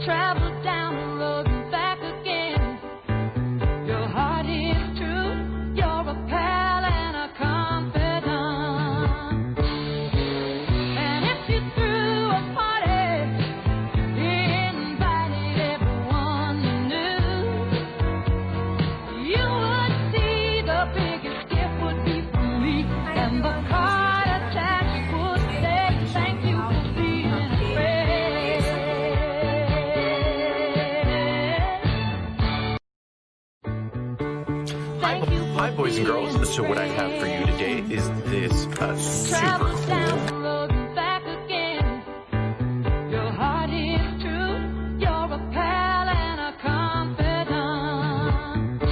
Travel down the road and back again. Your heart is true. You're a pal and a confidant. And if you threw a party, invited everyone you knew, you would see the biggest gift would be from me, and the card attached would say thank you for being a friend. Thank you for Hi, boys and girls. being a So what I have for you today is this super Travel down cool. the road and back again. Your heart is true. You're a pal and a confidant.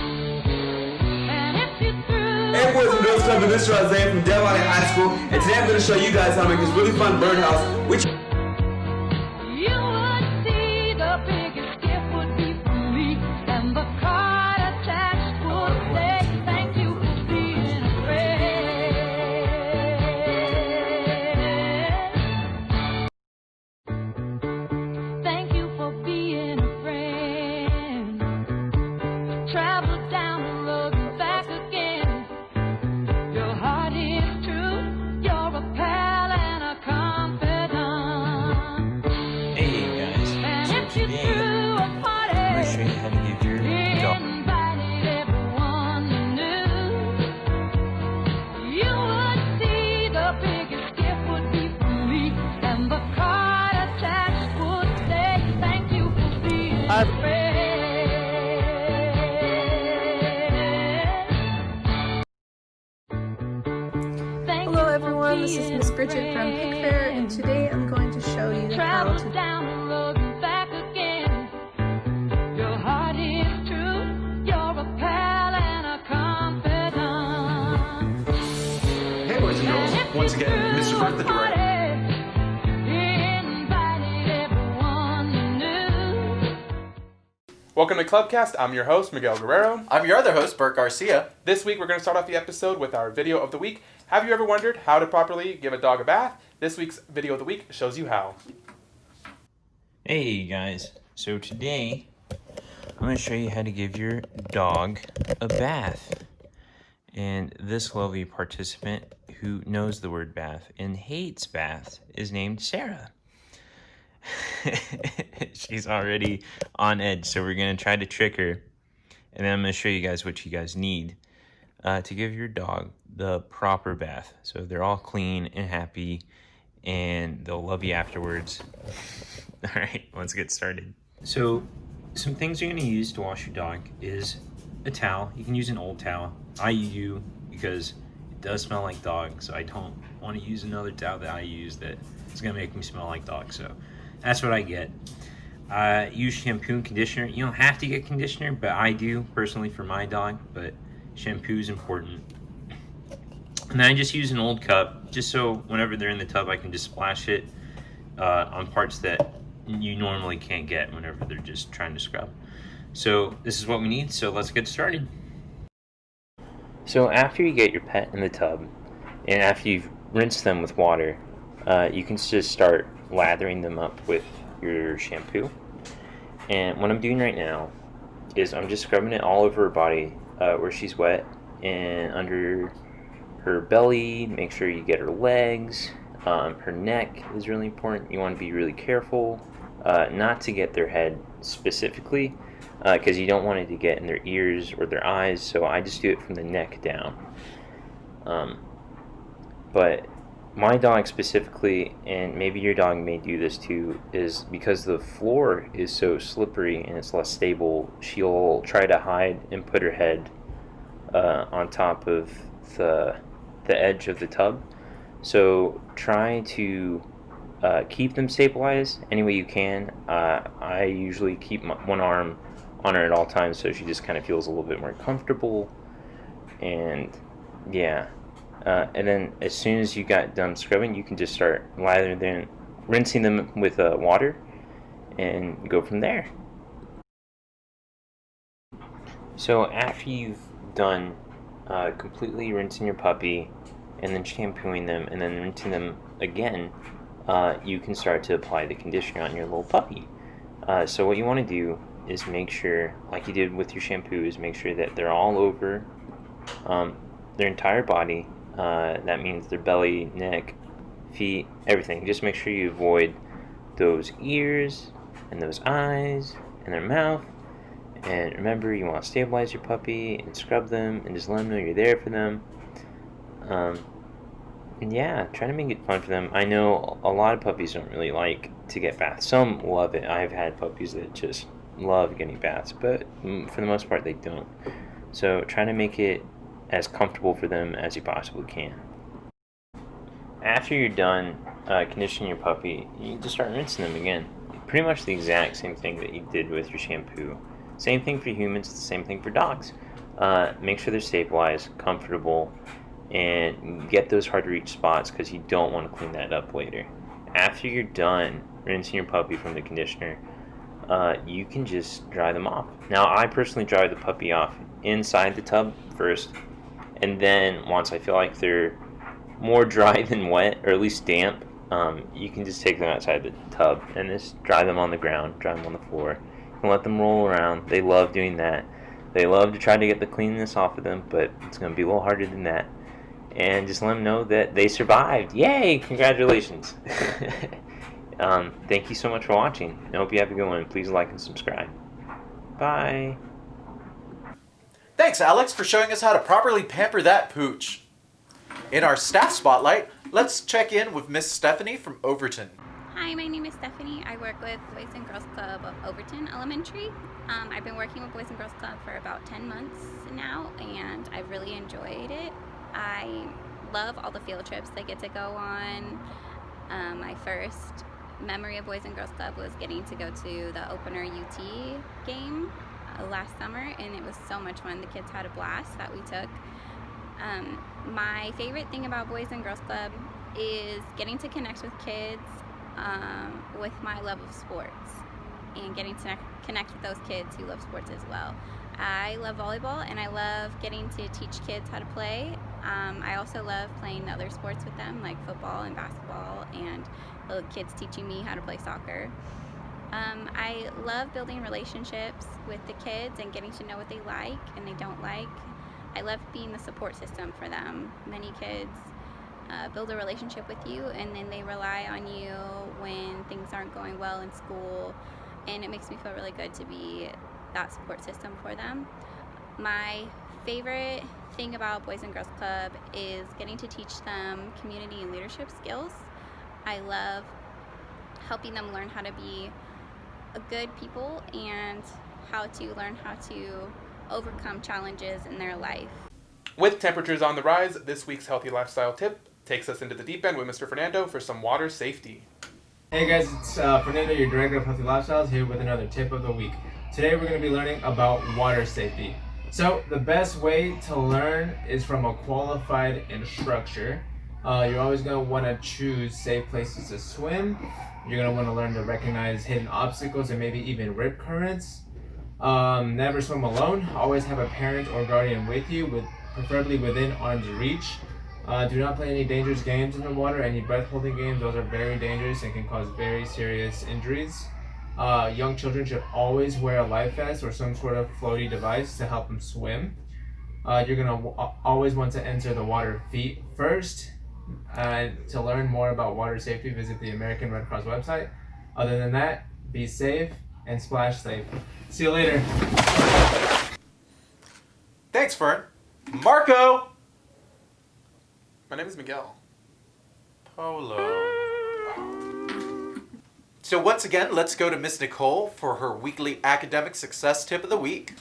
And if you threw Hey boys and girls, club, this is Isaiah from Del Valley High School, and today I'm going to show you guys how to make this really fun birdhouse, which you would see the biggest gift would be from me, and the card attached would say thank you for being a friend. Thank you for being a friend. Travel down the road and back again. Your heart is true. You're a pal and a confidant. Hey guys, And so if you today threw a I'm party, going to show you how to give your dog invited everyone you knew, you would see the biggest gift would be from me, and the card attached would say thank you for being a friend. Thank Hello you for everyone, this is being Miss a Bridget from friend. Pickfair, and today I'm going to show you how Travel to down the road and back again. Your heart is true. You're a pal and a confidant. Hey, boys and girls. Once again, Mr. Burt, the director. Invited everyone you knew. Welcome to Clubcast. I'm your host, Miguel Guerrero. I'm your other host, Bert Garcia. This week, we're going to start off the episode with our video of the week. Have you ever wondered how to properly give a dog a bath? This week's video of the week shows you how. Hey guys, so today I'm going to show you how to give your dog a bath. And this lovely participant who knows the word bath and hates baths is named Sarah. She's already on edge, so we're going to try to trick her. And then I'm going to show you guys what you guys need to give your dog the proper bath. So they're all clean and happy, and they'll love you afterwards. All right, let's get started. So some things you're going to use to wash your dog is a towel. You can use an old towel. I use because it does smell like dog, so I don't want to use another towel that I use that is going to make me smell like dog. So that's what I get. Use shampoo and conditioner. You don't have to get conditioner, but I do personally for my dog, but shampoo is important. And then I just use an old cup, just so whenever they're in the tub, I can just splash it on parts that you normally can't get whenever they're just trying to scrub. So this is what we need, so let's get started. So after you get your pet in the tub, and after you've rinsed them with water, you can just start lathering them up with your shampoo. And what I'm doing right now is I'm just scrubbing it all over her body where she's wet, and under her belly. Make sure you get her legs. Her neck is really important. You want to be really careful not to get their head specifically, because you don't want it to get in their ears or their eyes, so I just do it from the neck down. But my dog specifically, and maybe your dog may do this too, is because the floor is so slippery and it's less stable, she'll try to hide and put her head on top of the edge of the tub. So try to keep them stabilized any way you can. I usually keep one arm on her at all times, so she just kind of feels a little bit more comfortable. And yeah, and then as soon as you got done scrubbing, you can just start rinsing them with water and go from there. So after you've done completely rinsing your puppy and then shampooing them and then rinsing them again, you can start to apply the conditioner on your little puppy. So what you want to do is make sure, like you did with your shampoo, is make sure that they're all over their entire body. That means their belly, neck, feet, everything. Just make sure you avoid those ears and those eyes and their mouth. And remember, you want to stabilize your puppy and scrub them and just let them know you're there for them. And yeah, try to make it fun for them. I know a lot of puppies don't really like to get baths. Some love it. I've had puppies that just love getting baths, but for the most part they don't. So try to make it as comfortable for them as you possibly can. After you're done conditioning your puppy, you just start rinsing them again. Pretty much the exact same thing that you did with your shampoo. Same thing for humans, it's the same thing for dogs. Make sure they're stabilized, comfortable, and get those hard to reach spots because you don't want to clean that up later. After you're done rinsing your puppy from the conditioner, you can just dry them off. Now, I personally dry the puppy off inside the tub first, and then once I feel like they're more dry than wet, or at least damp, you can just take them outside the tub and just dry them on the ground, dry them on the floor, and let them roll around. They love doing that. They love to try to get the cleanness off of them, but it's going to be a little harder than that. And just let them know that they survived. Yay! Congratulations! Thank you so much for watching. I hope you have a good one. Please like and subscribe. Bye! Thanks, Alex, for showing us how to properly pamper that pooch. In our staff spotlight, let's check in with Miss Stephanie from Overton. Hi, my name is Stephanie. I work with Boys and Girls Club of Overton Elementary. I've been working with Boys and Girls Club for about 10 months now, and I've really enjoyed it. I love all the field trips they get to go on. My first memory of Boys and Girls Club was getting to go to the opener UT game last summer, and it was so much fun. The kids had a blast that we took. My favorite thing about Boys and Girls Club is getting to connect with kids with my love of sports and getting to connect with those kids who love sports as well. I love volleyball and I love getting to teach kids how to play. I also love playing other sports with them like football and basketball, and the kids teaching me how to play soccer. I love building relationships with the kids and getting to know what they like and they don't like. I love being the support system for them. Many kids build a relationship with you and then they rely on you when things aren't going well in school, and it makes me feel really good to be that support system for them. My favorite thing about Boys and Girls Club is getting to teach them community and leadership skills. I love helping them learn how to be a good people and how to learn how to overcome challenges in their life. With temperatures on the rise, this week's healthy lifestyle tip takes us into the deep end with Mr. Fernando for some water safety. Hey guys, it's Fernando, your director of Healthy Lifestyles, here with another tip of the week. Today we're going to be learning about water safety. So the best way to learn is from a qualified instructor. You're always going to want to choose safe places to swim. You're going to want to learn to recognize hidden obstacles and maybe even rip currents. Never swim alone. Always have a parent or guardian with you, preferably within arm's reach. Do not play any dangerous games in the water. Any breath holding games, those are very dangerous and can cause very serious injuries. Young children should always wear a life vest or some sort of floaty device to help them swim. You're going to always want to enter the water feet first. To learn more about water safety, visit the American Red Cross website. Other than that, be safe and splash safe. See you later. Thanks, Fern. Marco! My name is Miguel. Polo. So once again, let's go to Miss Nicole for her weekly academic success tip of the week.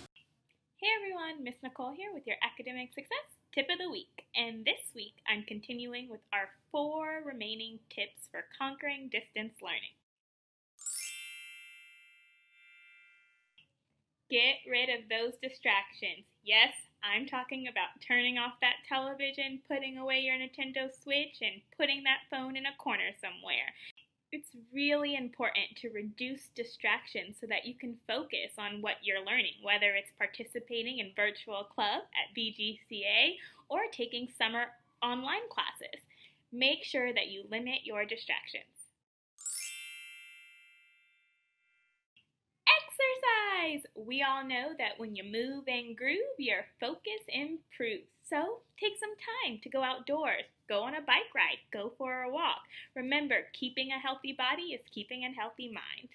Hey everyone, Miss Nicole here with your academic success tip of the week. And this week I'm continuing with our 4 remaining tips for conquering distance learning. Get rid of those distractions. Yes, I'm talking about turning off that television, putting away your Nintendo Switch, and putting that phone in a corner somewhere. It's really important to reduce distractions so that you can focus on what you're learning, whether it's participating in virtual club at BGCA or taking summer online classes. Make sure that you limit your distractions. guys, we all know that when you move and groove, your focus improves. So take some time to go outdoors, go on a bike ride, go for a walk. Remember, keeping a healthy body is keeping a healthy mind.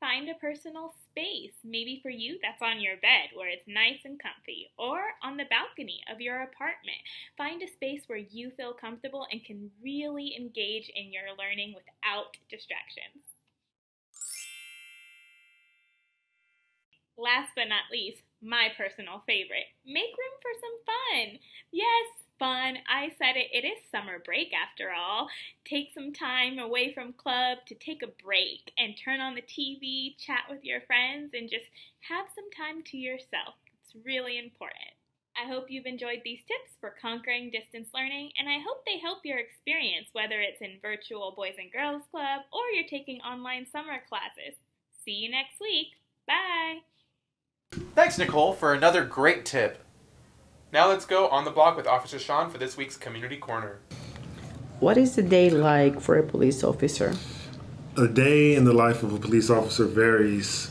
Find a personal space. Maybe for you, that's on your bed where it's nice and comfy, or on the balcony of your apartment. Find a space where you feel comfortable and can really engage in your learning without distractions. Last but not least, my personal favorite, make room for some fun. Yes, fun. I said it. It is summer break after all. Take some time away from club to take a break and turn on the TV, chat with your friends, and just have some time to yourself. It's really important. I hope you've enjoyed these tips for conquering distance learning, and I hope they help your experience, whether it's in virtual Boys and Girls Club or you're taking online summer classes. See you next week. Bye. Thanks, Nicole, for another great tip. Now let's go on the block with Officer Sean for this week's Community Corner. What is the day like for a police officer? A day in the life of a police officer varies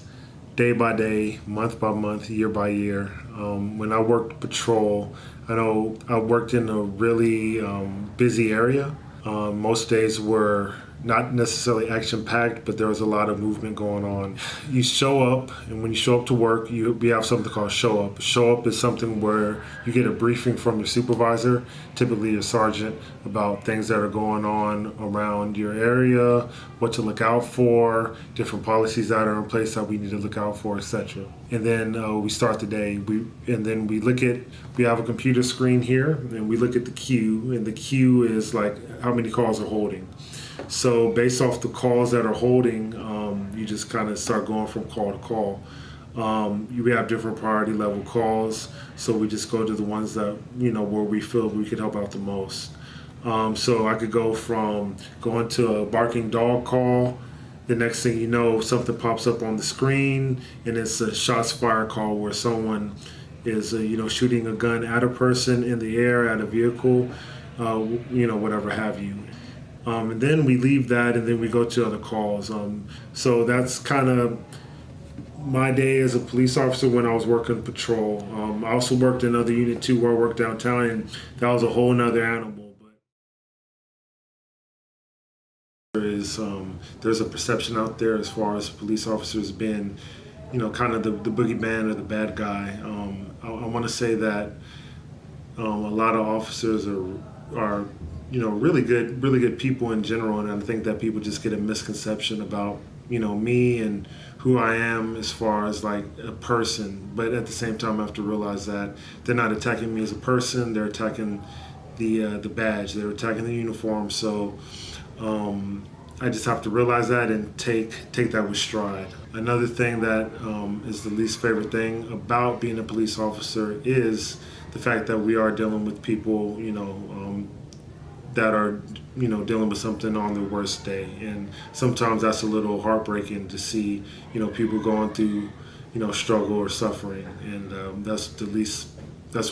day by day, month by month, year by year. When I worked patrol, I know I worked in a really busy area. Most days were not necessarily action-packed, but there was a lot of movement going on. You show up, and when you show up to work, we have something called show up. Show up is something where you get a briefing from your supervisor, typically your sergeant, about things that are going on around your area, what to look out for, different policies that are in place that we need to look out for, etc. And then we start the day. We have a computer screen here, and we look at the queue, and the queue is like how many calls are holding. So based off the calls that are holding, you just kind of start going from call to call. We have different priority level calls, so we just go to the ones that, where we feel we could help out the most. So I could go from going to a barking dog call. The next thing you know, something pops up on the screen, and it's a shots fired call where someone is, shooting a gun at a person in the air, at a vehicle, whatever have you. And then we leave that, and then we go to other calls. So that's kind of my day as a police officer when I was working patrol. I also worked in another unit too, where I worked downtown, and that was a whole nother animal. But there's a perception out there as far as police officers being, kind of the boogeyman or the bad guy. I want to say that a lot of officers are really good people in general, and I think that people just get a misconception about, me and who I am as far as like a person. But at the same time, I have to realize that they're not attacking me as a person, they're attacking the badge, they're attacking the uniform. So I just have to realize that and take that with stride. Another thing that is the least favorite thing about being a police officer is the fact that we are dealing with people, that are, dealing with something on their worst day. And sometimes that's a little heartbreaking to see, people going through, struggle or suffering. And that's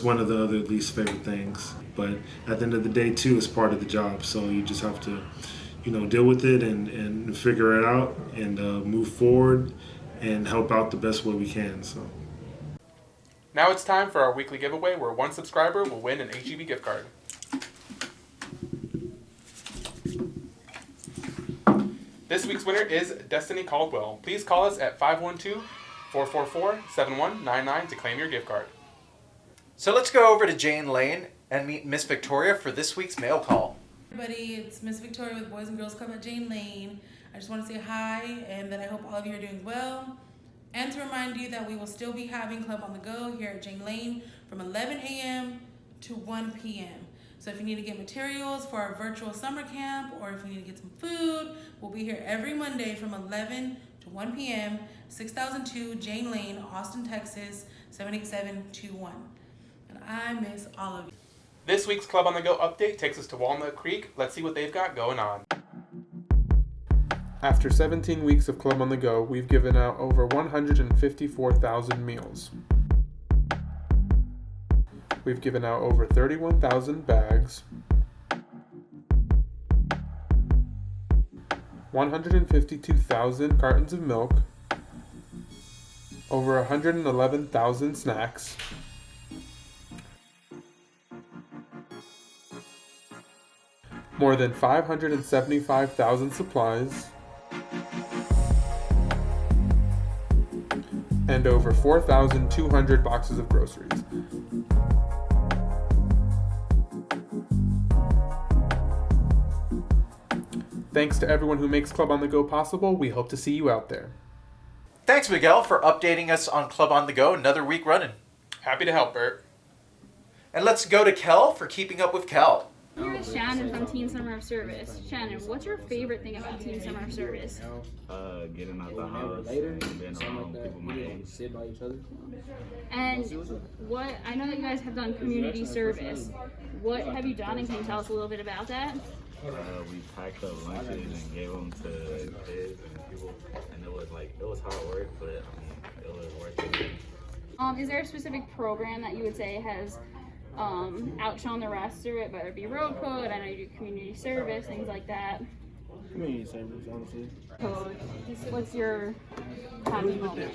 one of the other least favorite things. But at the end of the day, too, it's part of the job. So you just have to, deal with it and figure it out and move forward and help out the best way we can. So. Now it's time for our weekly giveaway where one subscriber will win an HEB gift card. This week's winner is Destiny Caldwell. Please call us at 512-444-7199 to claim your gift card. So let's go over to Jane Lane and meet Miss Victoria for this week's mail call. Everybody, it's Miss Victoria with Boys and Girls Club at Jane Lane. I just want to say hi and that I hope all of you are doing well. And to remind you that we will still be having Club on the Go here at Jane Lane from 11 a.m. to 1 p.m. So if you need to get materials for our virtual summer camp or if you need to get some food, we'll be here every Monday from 11 to 1 p.m., 6002 Jane Lane, Austin, Texas, 78721. And I miss all of you. This week's Club on the Go update takes us to Walnut Creek. Let's see what they've got going on. After 17 weeks of Club on the Go, we've given out over 154,000 meals. We've given out over 31,000 bags. 152,000 cartons of milk, over 111,000 snacks, more than 575,000 supplies, and over 4,200 boxes of groceries. Thanks to everyone who makes Club on the Go possible. We hope to see you out there. Thanks, Miguel, for updating us on Club on the Go. Another week running. Happy to help, Bert. And let's go to Kel for Keeping Up with Kel. Here's Shannon from Teen Summer of Service. Shannon, what's your favorite thing about Teen Summer of Service? Getting out the house and being around people my age. Sit by each other. And what, I know that you guys have done community service. What have you done, and can you tell us a little bit about that? We packed up lunches and gave them to kids and people, and it was hard work, but it was worth it. Is there a specific program that you would say has outshone the rest of it, whether it be road code, I know you do community service, things like that? Community service, honestly. Code. What's your happy moment?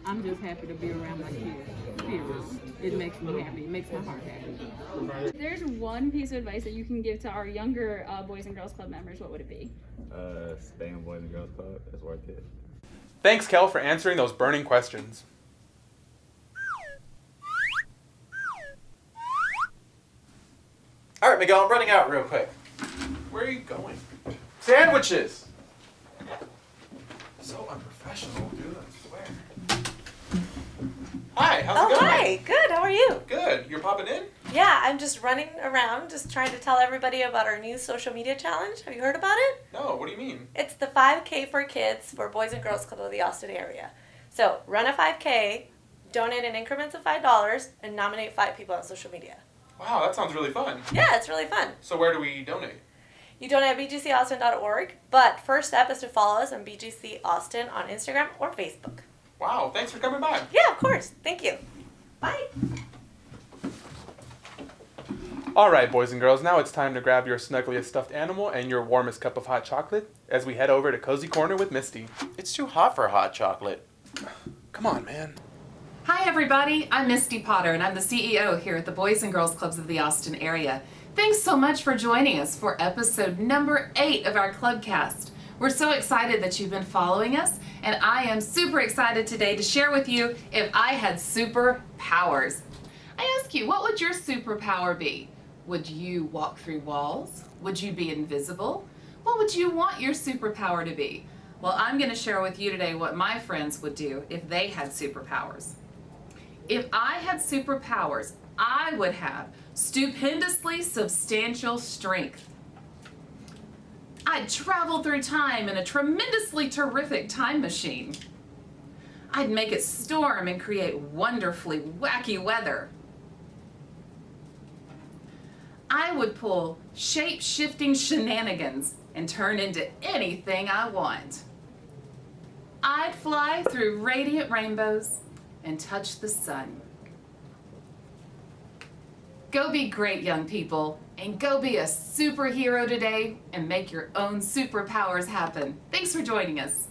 I'm just happy to be around my kids. Period. It makes me happy. It makes my heart happy. If there's one piece of advice that you can give to our younger Boys and Girls Club members, what would it be? Stay in Boys and Girls Club. It's worth it. Thanks, Kel, for answering those burning questions. All right, Miguel, I'm running out real quick. Where are you going? Sandwiches! So unprofessional, dude, I swear. Hi, how's it going? Hi, good, how are you? Good. You're popping in? Yeah, I'm just running around, just trying to tell everybody about our new social media challenge. Have you heard about it? No, what do you mean? It's the 5K for kids for Boys and Girls Club of the Austin area. So, run a 5K, donate in increments of $5, and nominate 5 people on social media. Wow, that sounds really fun. Yeah, it's really fun. So where do we donate? You donate at bgcaustin.org, but first step is to follow us on BGC Austin on Instagram or Facebook. Wow, thanks for coming by. Yeah, of course. Thank you. Bye. All right, boys and girls, now it's time to grab your snuggliest stuffed animal and your warmest cup of hot chocolate as we head over to Cozy Corner with Misty. It's too hot for hot chocolate. Come on, man. Hi everybody, I'm Misty Potter and I'm the CEO here at the Boys and Girls Clubs of the Austin area. Thanks so much for joining us for episode number 8 of our Clubcast. We're so excited that you've been following us, and I am super excited today to share with you if I had superpowers. I ask you, what would your superpower be? Would you walk through walls? Would you be invisible? What would you want your superpower to be? Well, I'm going to share with you today what my friends would do if they had superpowers. If I had superpowers, I would have stupendously substantial strength. I'd travel through time in a tremendously terrific time machine. I'd make it storm and create wonderfully wacky weather. I would pull shape-shifting shenanigans and turn into anything I want. I'd fly through radiant rainbows and touch the sun. Go be great, young people, and go be a superhero today and make your own superpowers happen. Thanks for joining us.